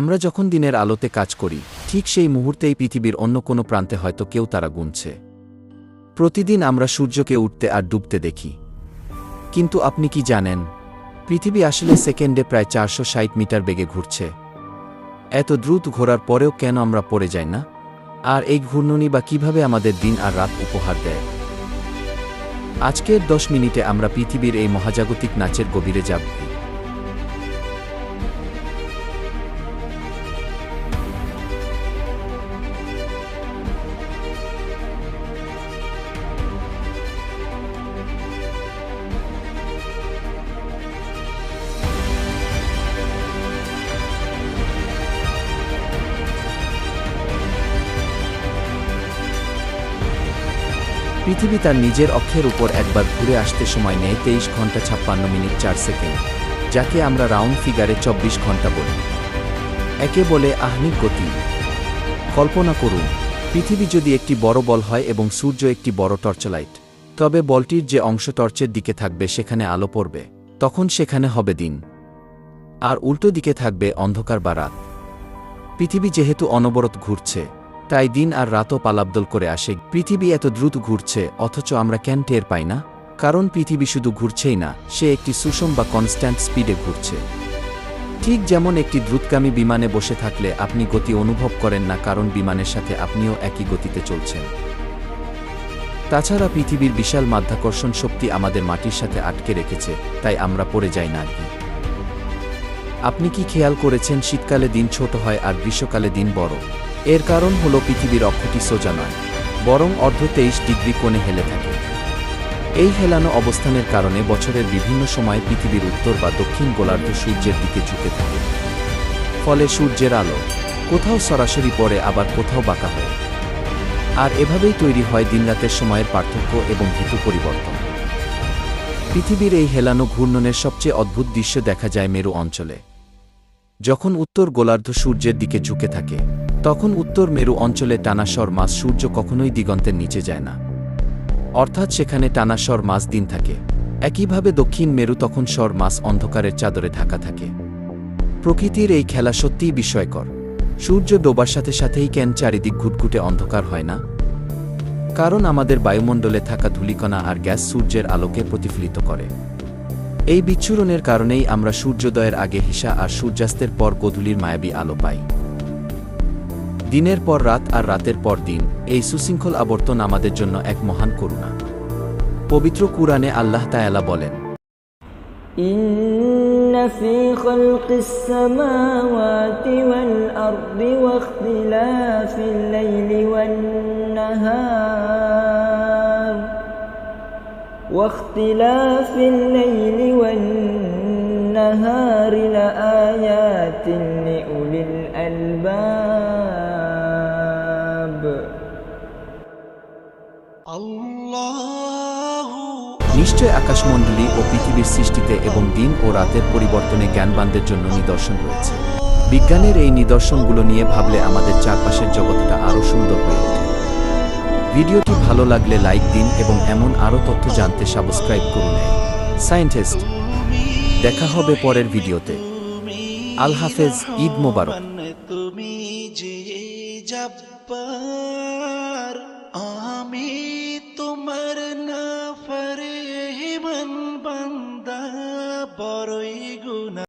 আমরা যখন দিনের আলোতে কাজ করি, ঠিক সেই মুহূর্তেই পৃথিবীর অন্য কোনো প্রান্তে হয়তো কেউ তারা গুনছে। প্রতিদিন আমরা সূর্যকে উঠতে আর ডুবতে দেখি। কিন্তু আপনি কি জানেন, পৃথিবী আসলে সেকেন্ডে প্রায় 460 মিটার বেগে ঘুরছে। এত দ্রুত ঘোরার পরেও কেন আমরা পড়ে যাই না? আর এই ঘূর্ণনই বা কিভাবে আমাদের দিন আর রাত উপহার দেয়? আজকের 10 মিনিটে আমরা পৃথিবীর এই মহাজাগতিক নাচের গভীরে যাব। পৃথিবী তার নিজের অক্ষের উপর একবার ঘুরে আসতে সময় নেয় 23 ঘন্টা 56 মিনিট 4 সেকেন্ড, যাকে আমরা রাউন্ড ফিগারে 24 ঘন্টা বলি। একে বলে আহ্নিক গতি। কল্পনা করুন, পৃথিবী যদি একটি বড় বল হয় এবং সূর্য একটি বড় টর্চলাইট, তবে বলটির যে অংশ টর্চের দিকে থাকবে সেখানে আলো পড়বে, তখন সেখানে হবে দিন। আর উল্টো দিকে থাকবে অন্ধকার বা রাত। পৃথিবী যেহেতু অনবরত ঘুরছে, তাই দিন আর রাতও পালাবদল করে আসে। পৃথিবী এত দ্রুত ঘুরছে, অথচ আমরা কেন টের পাই না? কারণ পৃথিবী শুধু ঘুরছেই না, সে একটি সুষম বা কনস্ট্যান্ট স্পিডে ঘুরছে। ঠিক যেমন একটি দ্রুতগামী বিমানে বসে থাকলে আপনি গতি অনুভব করেন না, কারণ বিমানের সাথে আপনিও একই গতিতে চলছেন। তাছাড়া পৃথিবীর বিশাল মাধ্যাকর্ষণ শক্তি আমাদের মাটির সাথে আটকে রেখেছে, তাই আমরা পড়ে যাই না। আপনি কি খেয়াল করেছেন শীতকালে দিন ছোট হয় আর গ্রীষ্মকালে দিন বড়? এর কারণ হলো পৃথিবীর অক্ষটি সোজা নয়, বরং অর্ধ 23 ডিগ্রি কোণে হেলে থাকে। এই হেলানো অবস্থানের কারণে বছরের বিভিন্ন সময় পৃথিবীর উত্তর বা দক্ষিণ গোলার্ধ সূর্যের দিকে ঝুঁকে থাকে। ফলে সূর্যের আলো কোথাও সরাসরি পড়ে, আবার কোথাও বাঁকা হয়। আর এভাবেই তৈরি হয় দিনরাতের সময়ের পার্থক্য এবং ঋতু পরিবর্তন। পৃথিবীর এই হেলানো ঘূর্ণনের সবচেয়ে অদ্ভুত দৃশ্য দেখা যায় মেরু অঞ্চলে। যখন উত্তর গোলার্ধ সূর্যের দিকে ঝুঁকে থাকে, তখন উত্তর মেরু অঞ্চলে টানাসর মাস সূর্য কখনোই দিগন্তের নিচে যায় না, অর্থাৎ সেখানে টানাসর মাস দিন থাকে। একইভাবে দক্ষিণ মেরু তখন সর মাস অন্ধকারের চাদরে ঢাকা থাকে। প্রকৃতির এই খেলা সত্যিই বিস্ময়কর। সূর্য ডোবার সাথে সাথেই কেন চারিদিক ঘুটঘুটে অন্ধকার হয় না? কারণ আমাদের বায়ুমণ্ডলে থাকা ধূলিকণা আর গ্যাস সূর্যের আলোকে প্রতিফলিত করে। এই বিচ্ছুরণের কারণেই আমরা সূর্যোদয়ের আগে হিসা আর সূর্যাস্তের পর গোধূলির মায়াবী আলো পাই। দিনের পর রাত আর রাতের পর দিন, এই সুশৃঙ্খল আবর্তন আমাদের জন্য এক মহান করুণা। পবিত্র কুরআনে আল্লাহ তাআলা বলেন, ইন্না ফী খালকিস সামাওয়াতি ওয়াল আরদি ওয়াখতিলাফিল লাইলি ওয়ান নাহার লাআয়াতিন লিউলিল আলবাব। নিশ্চয় আকাশমণ্ডলী ও পৃথিবীর সৃষ্টিতে এবং দিন ও রাতের পরিবর্তনে জ্ঞানবানদের জন্য নিদর্শন রয়েছে। বিজ্ঞানের এই নিদর্শনগুলো নিয়ে ভাবলে আমাদের চারপাশের জগৎটা আরও সুন্দর হয়ে ওঠে। ভিডিওটি ভালো লাগলে লাইক দিন এবং এমন আরও তথ্য জানতে সাবস্ক্রাইব করুন। সায়েন্টিস্ট, দেখা হবে পরের ভিডিওতে। আল্লাহ হাফেজ, ঈদ মোবারক। তুমি যে জব্বার, আমি তোমার না ফরমান বান্দা, বড়ই গুনাহ।